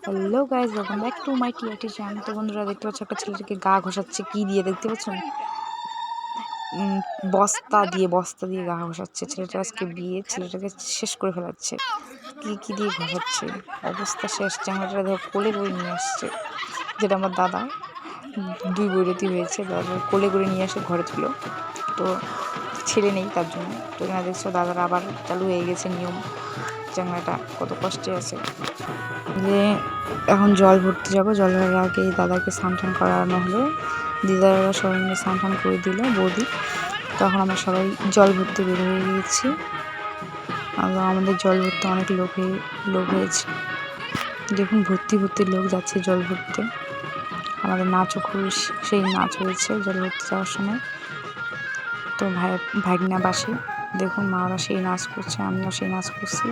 Hello guys, welcome back to my TRT channel. তো বন্ধুরা দেখতে পাচ্ছ একটা ছেলেটাকে গা ঘষাচ্ছে কি দিয়ে, দেখতে পাচ্ছ না? বস্তা দিয়ে গা ঘষাচ্ছে। ছেলেটা আজকে বিয়ে, ছেলেটাকে শেষ করে ফেলাচ্ছে। কি দিয়ে ঘষাচ্ছে, অবস্থা শেষ। চ্যাংড়াটা ধর কোলে করে নিয়ে আসছে, যেটা আমার দাদা 2 বৈরতি হয়েছে, দাদা কোলে করে নিয়ে আসে ঘরে ছিল। তো ছেলে নেই তার জন্য। তো এখানে দেখছো দাদার আবার চালু হয়ে গেছে নিয়ম। চ্যাংড়াটা কত কষ্টে আছে যে এখন জল ভরতে যাবো। জল ভরার আগে দাদাকে স্নান টান করানো হলো, দিদারা সবাই মিলে স্নান টান করে দিল বৌদি। তখন আমরা সবাই জল ভরতে বের হয়ে গিয়েছি। আমাদের জল ভরতে অনেক লোক হয়েছে, দেখুন ভর্তি লোক যাচ্ছে জল ভরতে। আমাদের নাচও খুব সেই নাচ হয়েছে জল ভরতে যাওয়ার সময়। তো ভাগনা বাসে দেখুন মারা সেই নাচ করছে, আমিও সেই নাচ করছি।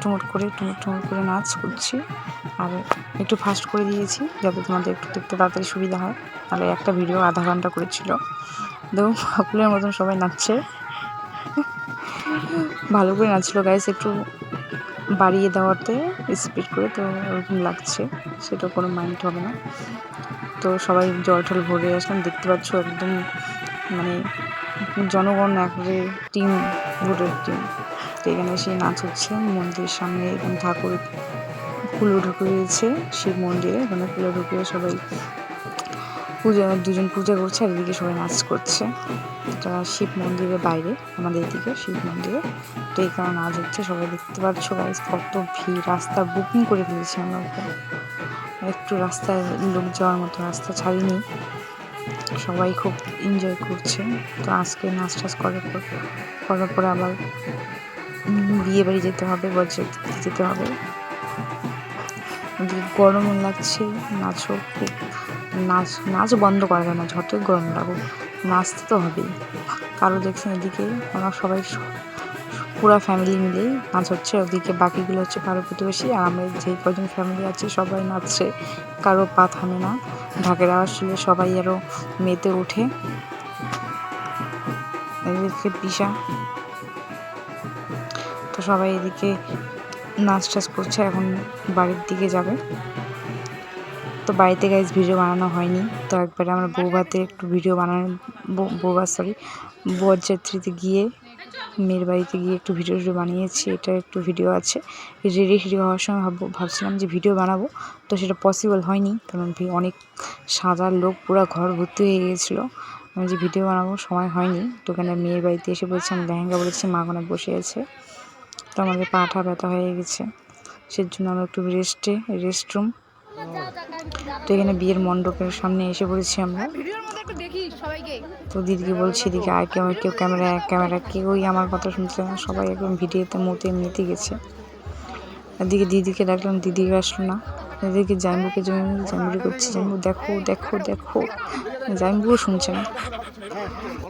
টুমুর করে নাচ করছি। আর একটু ফাস্ট করে দিয়েছি যাতে তোমাদের একটু দেখতে তাড়াতাড়ি সুবিধা হয়। তাহলে একটা ভিডিও আধা ঘন্টা করেছিল। দেখুন ফাকুলের মতন সবাই নাচছে, ভালো করে নাচছিল গাইস। একটু বাড়িয়ে দেওয়াতে স্পিড করে, তো ওরকম লাগছে, সেটা কোনো মাইন্ড হবে না। তো সবাই জল টল ভরে আসলাম, দেখতে পাচ্ছ একদম মানে জনগণ একবারে টিম, ভোটের টিম। তো এখানে সেই নাচ হচ্ছে মন্দিরের সামনে। এখানে ঠাকুর কুলো ঢুকিয়েছে শিব মন্দিরে, এখানে কুলো ঢুকিয়ে সবাই দুজন পূজা করছে, আর এদিকে সবাই নাচ করছে। এটা শিব মন্দিরের বাইরে, আমাদের এদিকে শিব মন্দিরে। তো এই কারণে নাচ হচ্ছে, সবাই দেখতে পাচ্ছ গাইস কত ভিড়। রাস্তা বুকিং করে ফেলেছি আমরা, একটু রাস্তায় লোক যাওয়ার মতো রাস্তা ছাড়িনি। সবাই খুব এনজয় করছে। তো আজকে নাচ টাচ করার পরে আবার বিয়ে বাড়ি যেতে হবে, বরযাত্রী যেতে হবে। গরমও লাগছে, নাচও খুব নাচ বন্ধ করা যায় না, যতই গরম লাগুক নাচতে তো হবেই। কারো দেখছেন এদিকে আমরা সবাই পুরো ফ্যামিলি মিলেই নাচ হচ্ছে, ওদিকে বাকিগুলো হচ্ছে পাড়া প্রতিবেশী। আর আমরা যেই কজন ফ্যামিলি আছে সবাই নাচছে, কারো পা থামে না। ঢাকের আওয়াজ শুনলে সবাই আরও মেতে ওঠে। এদিকে পিসা, তো সবাই এদিকে নাচ টাচ করছে, এখন বাড়ির দিকে যাবে। তো বাড়িতে গাইজ ভিডিও বানানো হয়নি, তো একবারে আমরা বৌভাতের একটু ভিডিও বরযাত্রীতে গিয়ে মেয়ের বাড়িতে গিয়ে একটু ভিডিও বানিয়েছি। এটা একটু ভিডিও আছে, রেডি হওয়ার সময় ভাবছিলাম যে ভিডিও বানাবো, তো সেটা পসিবল হয়নি, কারণ অনেক সাজার লোক পুরো ঘর ভর্তি হয়ে গিয়েছিলো। আমি যে ভিডিও বানাবো সময় হয়নি। তো ওখানে মেয়ের বাড়িতে এসে বলছিলাম লেহেঙ্গা বলেছি, মা ওখানে বসে আছে। তো আমাদের পাটা ব্যথা হয়ে গেছে, সেজন্য আমরা একটু রেস্টরুম। তো এখানে বিয়ের মণ্ডপের সামনে এসে পড়েছি আমরা। তো দিদিকে বলছি এদিকে আর কেউ ক্যামেরা কেউই আমার কথা শুনছে না, সবাই একদম ভিডিওতে মেতে গেছে। এদিকে দিদিকে ডাকলাম, দিদিকে আসলো না। এদিকে জাইম্বুকে জাইম্বুরি করছি, জাইম্বু দেখো। জাইম্বুও শুনছে না।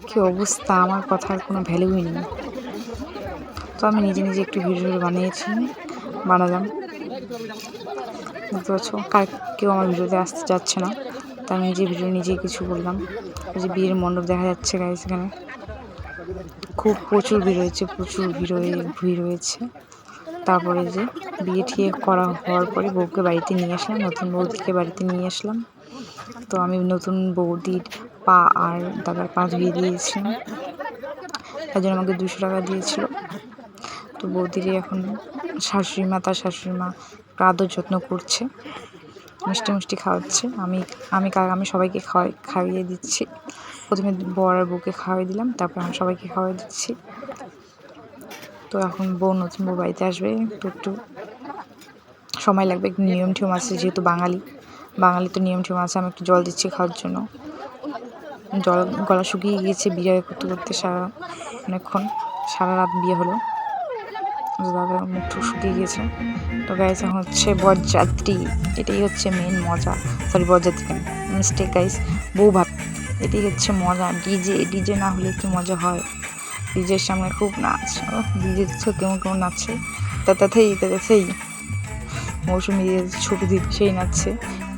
কি অবস্থা, আমার কথার কোনো ভ্যালুই নেই। তো আমি নিজে একটু ভিডিও বানালাম। বুঝতে পারছো, কেউ আমার ভিডিওতে আসতে যাচ্ছে না, তাই আমি নিজেই কিছু বললাম। ওই যে বিয়ের মণ্ডপ দেখা যাচ্ছে গাইস, এখানে খুব প্রচুর ভিড় হয়েছে। তারপরে যে বিয়ে ঠিয়ে করা হওয়ার পরে বউকে বাড়িতে নিয়ে আসলাম, নতুন বৌদিকে বাড়িতে নিয়ে আসলাম। তো আমি নতুন বৌদির পা আর দাদার পা ধুয়ে দিয়েছিলাম, তার জন্য আমাকে 200 টাকা দিয়েছিল। তো বৌদির এখন তার শাশুড়ি মা আদর যত্ন করছে, মিষ্টি খাওয়াচ্ছে। আমি সবাইকে খাইয়ে দিচ্ছি। প্রথমে বর আর বউকে খাওয়াই দিলাম, তারপর আমি সবাইকে খাওয়াই দিচ্ছি। তো এখন নতুন বউ বাড়িতে আসবে, তো একটু সময় লাগবে, একটু নিয়ম টিয়ম আছে, যেহেতু বাঙালি তো নিয়ম টিয়ম আছে। আমি একটু জল দিচ্ছি খাওয়ার জন্য। গলা শুকিয়ে গিয়েছে বিয়ে করতে অনেকক্ষণ, সারা রাত বিয়ে হলো, দাদার মুখ শুকিয়ে গিয়েছে। তো গাইস এখন হচ্ছে বরযাত্রী, এটাই হচ্ছে মেন মজা। বরযাত্রী কেন, মিস্টেক গাইস, বৌভাত, এটাই হচ্ছে মজা। ডিজে না হলে কি মজা হয়, ডিজের সামনে খুব নাচ। ডিজে কেমন নাচছে, তাতেই মৌসুমি ছবি দিদি সেই নাচছে।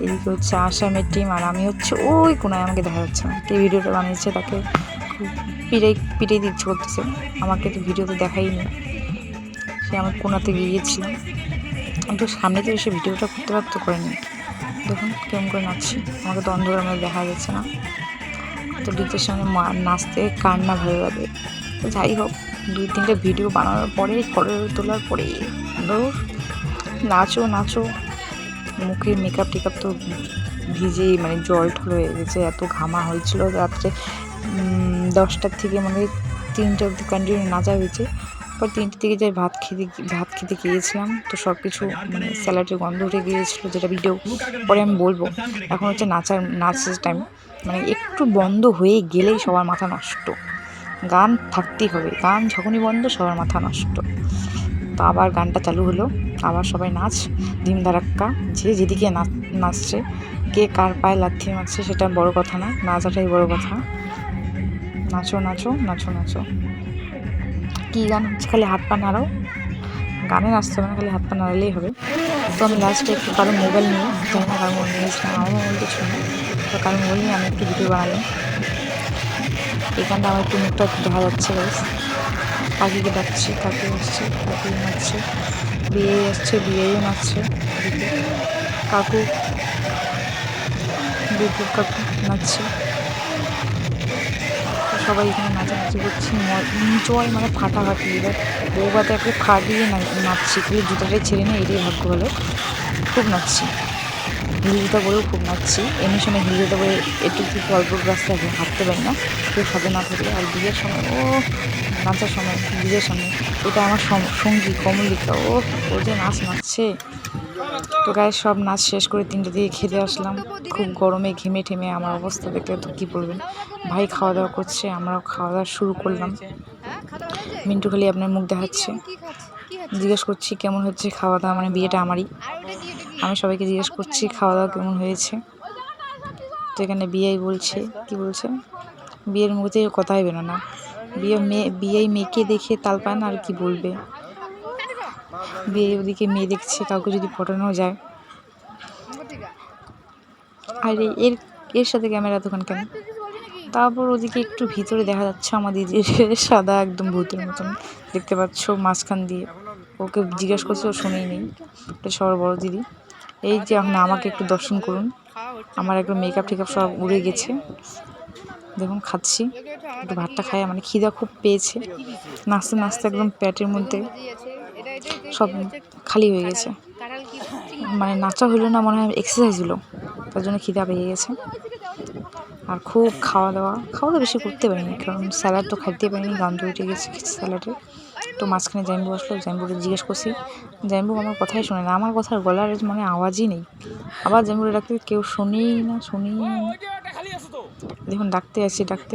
এদিকে হচ্ছে আসামের টিম, আর আমি হচ্ছে ওই কোনায়, আমাকে দেখা যাচ্ছে না। কে ভিডিওটা বানিয়েছে তাকে খুব পিটাই দিচ্ছে করতেছে, আমাকে তো ভিডিওতে দেখাইনি, সে আমার কোনাতে গিয়েছিলাম। কিন্তু সামনে তো এসে ভিডিওটা করতে পারতো, করেনি। দেখুন কেমন করে নাচছি, আমাকে তো অন্ধকারের মধ্যে দেখা যাচ্ছে না। তো ডিজের সামনে নাচতে কার না ভালো লাগে। তো যাই হোক, 2-3টে ভিডিও বানানোর পরে, ফটো তোলার পরে নাচো নাচো, মুখের মেকআপ টেকআপ তো ভিজেই মানে জল ঠল হয়ে গেছে, এত ঘামা হয়েছিল। রাত্রে 10টার থেকে মানে 3টে অবধি কন্টিনিউ নাচা হয়েছে। পর 3টে থেকে যাই ভাত খেতে গিয়েছিলাম। তো সব কিছু মানে স্যালাডের গন্ধ উঠে গিয়েছিলো, যেটা ভিডিও পরে আমি বলবো। এখন হচ্ছে নাচের টাইম, মানে একটু বন্ধ হয়ে গেলেই সবার মাথা নষ্ট। গান থাকতেই হবে, গান যখনই বন্ধ সবার মাথা নষ্ট। তো আবার গানটা চালু হলো, আবার সবাই নাচ, ধিম ধারাক্কা, যে যেদিকে নাচছে, কে কার পায়ে লাথি মারছে সেটা বড় কথা না, নাচাটাই বড় কথা। নাচো নাচো নাচো নাচো। কী গান হচ্ছে, খালি হাত পা নাড়াও, গানে নাচতে হবে না, খালি হাত পা নাড়ালেই হবে। তো আমি লাস্টে একটু কারো মোবাইল নিয়ে, জানি না কারো মোবাইল নিয়েছিলাম, আমার মোবাইল তো ছিল না, তো কারো মোবাইল নিয়ে আমি একটু ভিডিও বানালাম। এখানটা আমার একটু মুখটা দেখা যাচ্ছে গাইস। কাকিকে ডাকছি, কাকি আসছে, কাকি নাচছে, বিয়ে আসছে, বিয়েও নাচছে, কাকু বিপুর কাকু নাচছে। সবাই এখানে নাচানাচি করছি, এনজয় মানে ফাটাফাটি। এবার বউবাতে একটা ফাটিয়ে নাচছি, খালি জুতাটাই ছেড়ে নিয়ে, এটাই ভাগ্য বলে। খুব নাচছি, হিল জুতা পরেও খুব নাচছি। এমনি সময় হিল জুতা পরে একটু অল্প রাস্তায় হাঁটতে পারি না, কেউ সাথে না থাকলে। আর বিয়ের সময় নাচার সময়, বিয়ের সময় ওটা আমার সঙ্গী কমলিকা, ও যে নাচছে। তো গায়ে সব নাচ শেষ করে 3টে দিকে খেতে আসলাম। খুব গরমে ঘেমে ঠেমে আমার অবস্থা দেখলে তো কী বলবেন। ভাই খাওয়া দাওয়া করছে, আমরাও খাওয়া দাওয়া শুরু করলাম। মিন্টু খালি আপনার মুখ দেখাচ্ছে, জিজ্ঞেস করছি কেমন হচ্ছে খাওয়া দাওয়া, মানে বিয়েটা আমারই। আমি সবাইকে জিজ্ঞেস করছি খাওয়া দাওয়া কেমন হয়েছে। তো এখানে বিয়েই বলছে, কি বলছে, বিয়ের মুখ থেকে কথাই বেরো না, বিয়ে মেয়েকে দেখে তাল পায় না, আর কি বলবে। বিয়ে ওদিকে মেয়ে দেখছে, কাউকে যদি পটানো যায়। আর এর সাথে ক্যামেরা দোকান কেন। তারপর ওদিকে একটু ভিতরে দেখা যাচ্ছে আমার দিদির সাদা একদম ভূতের মতন দেখতে পাচ্ছ মাঝখান দিয়ে। ওকে জিজ্ঞেস করছে, ও শুনেই নেই। এটা সবার বড় দিদি। এই যে এখন আমাকে একটু দর্শন করুন, আমার একটু মেকআপ টেকআপ সব উড়ে গেছে। দেখুন খাচ্ছি, একটু ভাতটা খাই, মানে খিদা খুব পেয়েছে। নাচতে নাচতে একদম পেটের মধ্যে সব খালি হয়ে গেছে, মানে নাচা হলো না, মনে হয় এক্সারসাইজ হলো, তার জন্য খিদা পেয়ে গেছে। আর খুব খাওয়া দাওয়া বেশি করতে পারিনি, কারণ স্যালাড তো খাইতে পারিনি, গান তো উঠে গেছে স্যালাডে। তো মাঝখানে জাইম্বু আসলো, জাইম্বুকে জিজ্ঞেস করছি, জাইম্বু আমার কথাই শোনে না, আমার কথার গলার মানে আওয়াজই নেই। আবার জাইম্বুরে ডাকতে কেউ শোনেই না। দেখুন ডাকতে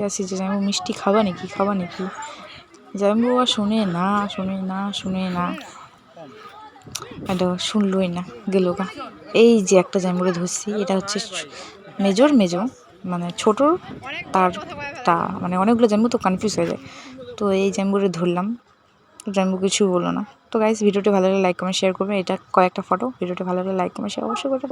আসি যে জাইম্বু মিষ্টি খাবা নাকি, জাইম্বু আর শোনে না। এটা শুনলই না, গেল গা। এই যে একটা জাইম্বুরে ধরছি, এটা হচ্ছে মেজর মানে ছোটোর তারটা, মানে অনেকগুলো জাম্বু তো কনফিউজ হয়ে যায়। তো এই জাম্বুরে ধরলাম, জাম্বু কিছু বললো না। তো গাইস, ভিডিওটি ভালো লাগলে লাইক কমেন্ট শেয়ার করবেন। এটা কয়েকটা ফটো, ভিডিওটি ভালো লাগলে লাইক কমেন্ট শেয়ার অবশ্যই করবেন।